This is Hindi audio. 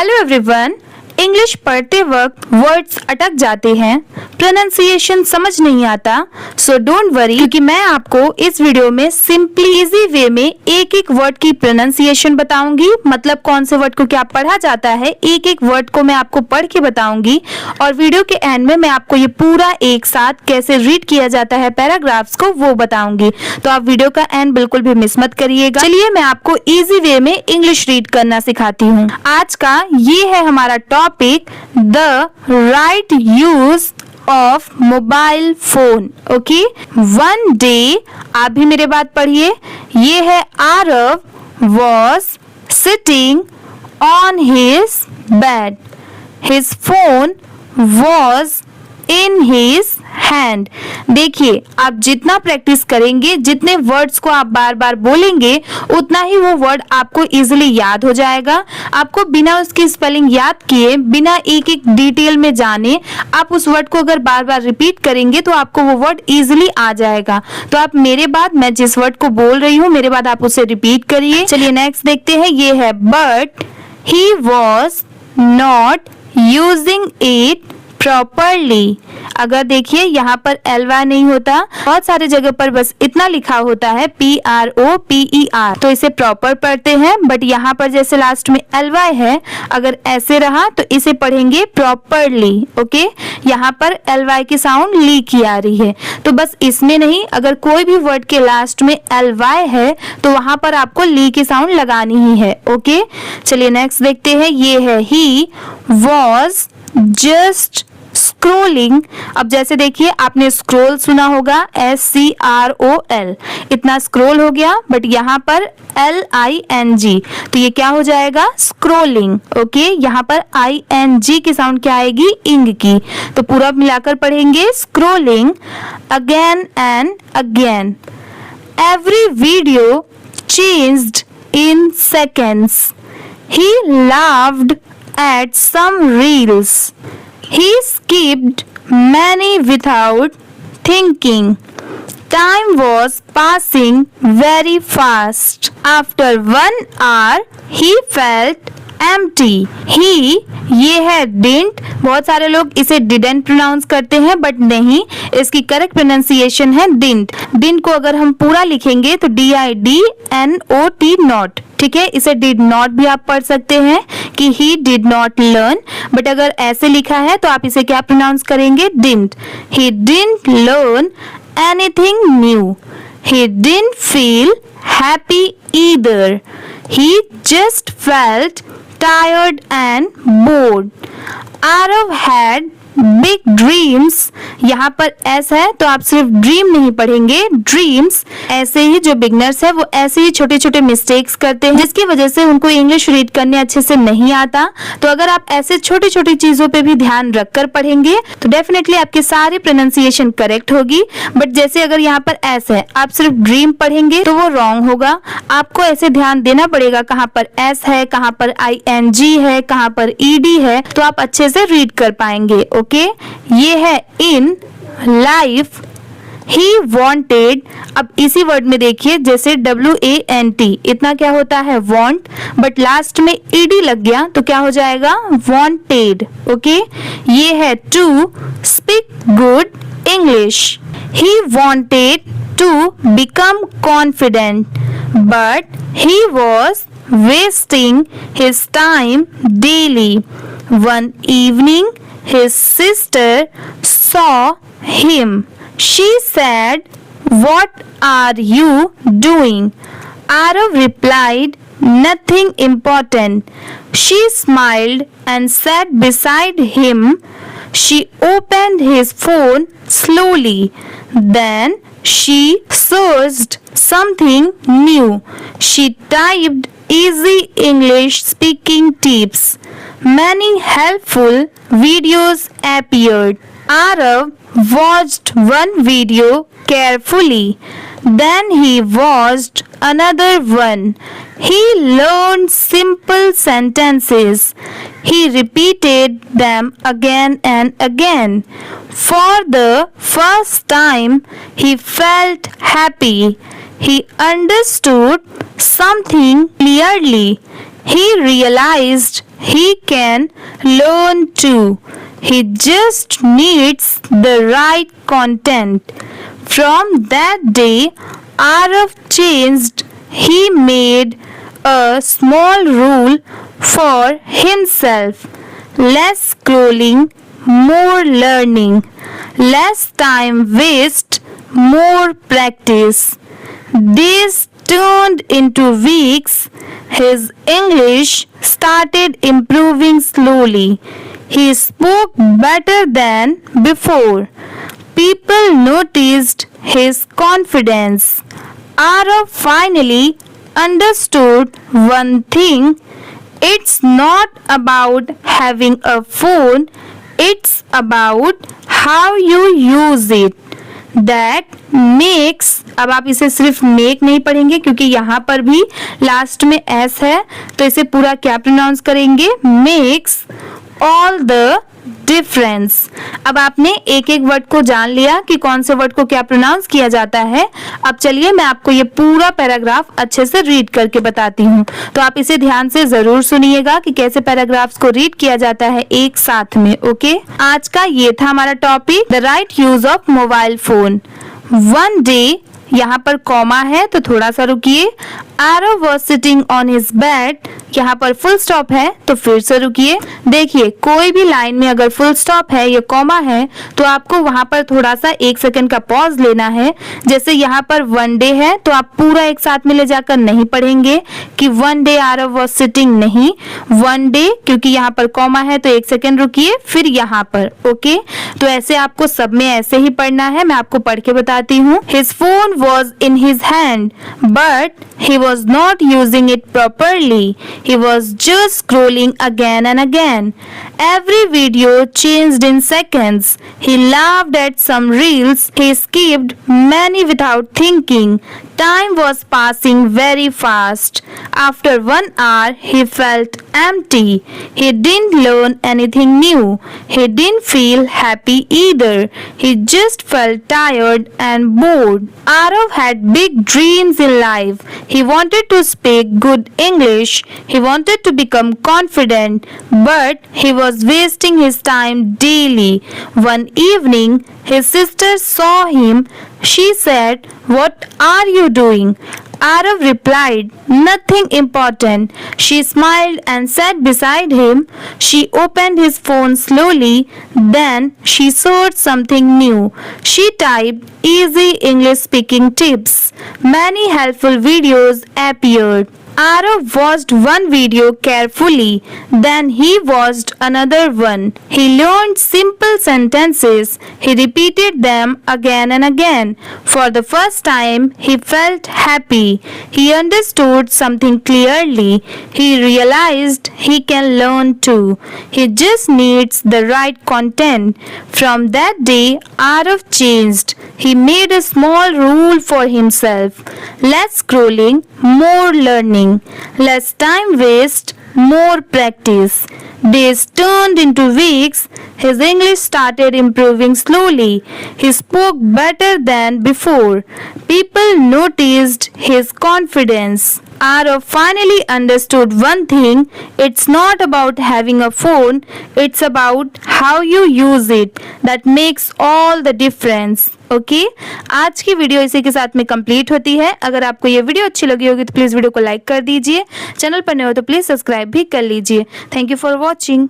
Hello everyone. इंग्लिश पढ़ते वक्त वर्ड्स अटक जाते हैं, प्रोनाउंसिएशन समझ नहीं आता, सो डोंट वरी, क्योंकि मैं आपको इस वीडियो में सिंपली इजी वे में एक एक वर्ड की प्रोनाउंसिएशन बताऊंगी। मतलब कौन से वर्ड को क्या पढ़ा जाता है, एक एक वर्ड को मैं आपको पढ़ के बताऊंगी और वीडियो के एंड में मैं आपको ये पूरा एक साथ कैसे रीड किया जाता है पैराग्राफ्स को वो बताऊंगी। तो आप वीडियो का एंड बिल्कुल भी मिस मत करिएगा। चलिए मैं आपको इजी वे में इंग्लिश रीड करना सिखाती हूँ। आज का ये है हमारा topic, the right use of mobile phone. Okay, one day, आप भी मेरे बात पढ़िए। ये है Aarav was sitting on his bed, his phone was in his hand. देखिए, आप जितना प्रैक्टिस करेंगे, जितने वर्ड्स को आप बार बार बोलेंगे, उतना ही वो वर्ड आपको इजीली याद हो जाएगा। आपको बिना उसकी स्पेलिंग याद किए, बिना एक एक डिटेल में जाने, आप उस वर्ड को अगर बार बार रिपीट करेंगे तो आपको वो वर्ड इजीली आ जाएगा। तो आप मेरे बाद, मैं जिस वर्ड को बोल रही हूँ, मेरे बाद आप उसे रिपीट करिए। चलिए नेक्स्ट देखते हैं। ये है but he was not using it properly. अगर देखिए यहाँ पर LY नहीं होता, बहुत सारे जगह पर बस इतना लिखा होता है PROPER, तो इसे प्रॉपर पढ़ते हैं। बट यहाँ पर जैसे लास्ट में LY है, अगर ऐसे रहा तो इसे पढ़ेंगे प्रॉपरली। ओके, यहाँ पर LY की साउंड ली की आ रही है, तो बस इसमें नहीं, अगर कोई भी वर्ड के लास्ट में LY है तो वहां पर आपको ली की साउंड लगानी ही है। ओके, चलिए नेक्स्ट देखते हैं। ये है ही वॉज जस्ट स्क्रोलिंग। अब जैसे देखिए, आपने स्क्रोल सुना होगा, SCROL, इतना स्क्रोल हो गया, बट यहाँ पर LING, तो ये क्या हो जाएगा, स्क्रोलिंग। ओके, यहाँ पर ING की साउंड क्या आएगी, इंग की। तो पूरा मिलाकर पढ़ेंगे, scrolling again and again, every video changed in seconds, he laughed at some reels, he skipped many without thinking, time was passing very fast, after 1 hour he felt empty, he, ये है didn't, बहुत सारे लोग इसे didn't प्रोनाउंस करते हैं, बट नहीं, इसकी करेक्ट प्रोनाउंसिएशन है didn't। didn't को अगर हम पूरा लिखेंगे तो DIDNOT, नॉट। ठीक है, इसे did not भी आप पढ़ सकते हैं कि he did not learn, but अगर ऐसे लिखा है तो आप इसे क्या प्रोनाउंस करेंगे, didn't। he didn't learn anything new, he didn't feel happy either, he just felt tired and bored, Arav had big dreams. यहाँ पर S है तो आप सिर्फ ड्रीम नहीं पढ़ेंगे, ड्रीम्स। ऐसे ही जो बिगनर्स है वो ऐसे ही छोटे छोटे मिस्टेक्स करते हैं, जिसकी वजह से उनको इंग्लिश रीड करने अच्छे से नहीं आता। तो अगर आप ऐसे छोटी छोटी चीजों पे भी ध्यान रखकर पढ़ेंगे तो डेफिनेटली आपकी सारी प्रोनाउंसिएशन करेक्ट होगी। बट जैसे अगर यहाँ पर S है, आप सिर्फ ड्रीम पढ़ेंगे तो वो रॉन्ग होगा। आपको ऐसे ध्यान देना पड़ेगा कहाँ पर S है, कहाँ पर ING है, कहाँ पर ED है, तो आप अच्छे से रीड कर पाएंगे। ओके, ये है इन लाइफ ही वॉन्टेड। अब इसी वर्ड में देखिए, जैसे WANT, इतना क्या होता है, वॉन्ट, बट लास्ट में ED लग गया तो क्या हो जाएगा, वॉन्टेड। ओके, ये है to speak good English, he wanted to become confident but he was wasting his time daily. One evening his sister saw him. She said, "What are you doing?" Arav replied, "Nothing important." She smiled and sat beside him. She opened his phone slowly. Then she searched something new. She typed easy English speaking tips. Many helpful videos appeared. Arav watched one video carefully. Then he watched another one. He learned simple sentences. He repeated them again and again. For the first time, he felt happy. He understood something clearly. He realized he can learn too. He just needs the right content. From that day, Arav changed. He made a small rule for himself. Less scrolling, more learning. Less time waste, more practice. Days turned into weeks. His English started improving slowly. He spoke better than before. People noticed his confidence. Arav finally understood one thing. It's not about having a phone, it's about how you use it. That makes, अब आप इसे सिर्फ मेक नहीं पढ़ेंगे क्योंकि यहाँ पर भी लास्ट में एस है, तो इसे पूरा क्या प्रोनाउंस करेंगे, मेक्स ऑल द डिफरेंस। अब आपने एक एक वर्ड को जान लिया कि कौन से वर्ड को क्या प्रोनाउंस किया जाता है। अब चलिए मैं आपको ये पूरा पैराग्राफ अच्छे से रीड करके बताती हूँ, तो आप इसे ध्यान से जरूर सुनिएगा कि कैसे पैराग्राफ्स को रीड किया जाता है एक साथ में। ओके, आज का ये था हमारा topic, the right use of mobile phone. One day, यहाँ पर कॉमा है तो थोड़ा सा रुकिए। Arav was sitting on his bed, यहाँ पर फुल स्टॉप है तो फिर से रुकिए। देखिए कोई भी लाइन में अगर फुल स्टॉप है या कॉमा है तो आपको वहां पर थोड़ा सा 1 सेकंड का पॉज लेना है। जैसे यहाँ पर वन डे है तो आप पूरा एक साथ में ले जाकर नहीं पढ़ेंगे कि one day Arav was sitting, नहीं, वन डे, क्योंकि यहाँ पर कॉमा है तो 1 सेकंड रुकिए फिर यहाँ पर। ओके, तो ऐसे आपको सब में ऐसे ही पढ़ना है। मैं आपको पढ़ के बताती हूँ। His phone was in his hand, but he was not using it properly. He was just scrolling again and again. Every video changed in seconds. He laughed at some reels. He skipped many without thinking. Time was passing very fast. After 1 hour, he felt empty. He didn't learn anything new. He didn't feel happy either. He just felt tired and bored. Arav had big dreams in life. He wanted to speak good English. He wanted to become confident, but he was wasting his time daily. One evening, his sister saw him. She said, "What are you doing?" Arav replied, "Nothing important." She smiled and sat beside him. She opened his phone slowly. Then she searched something new. She typed easy English speaking tips. Many helpful videos appeared. Arav watched one video carefully. Then he watched another one. He learned simple sentences. He repeated them again and again. For the first time, he felt happy. He understood something clearly. He realized he can learn too. He just needs the right content. From that day, Arav changed. He made a small rule for himself. Less scrolling, more learning. Less time waste, more practice. Days turned into weeks. His English started improving slowly. He spoke better than before. People noticed his confidence. Arav finally understood one thing. It's not about having a phone, it's about how you use it. That makes all the difference. Okay, आज की वीडियो इसी के साथ में कंप्लीट होती है। अगर आपको ये वीडियो अच्छी लगी होगी तो प्लीज वीडियो को लाइक कर दीजिए। चैनल पर नए हो तो प्लीज सब्सक्राइब भी कर लीजिए। Thank you for watching.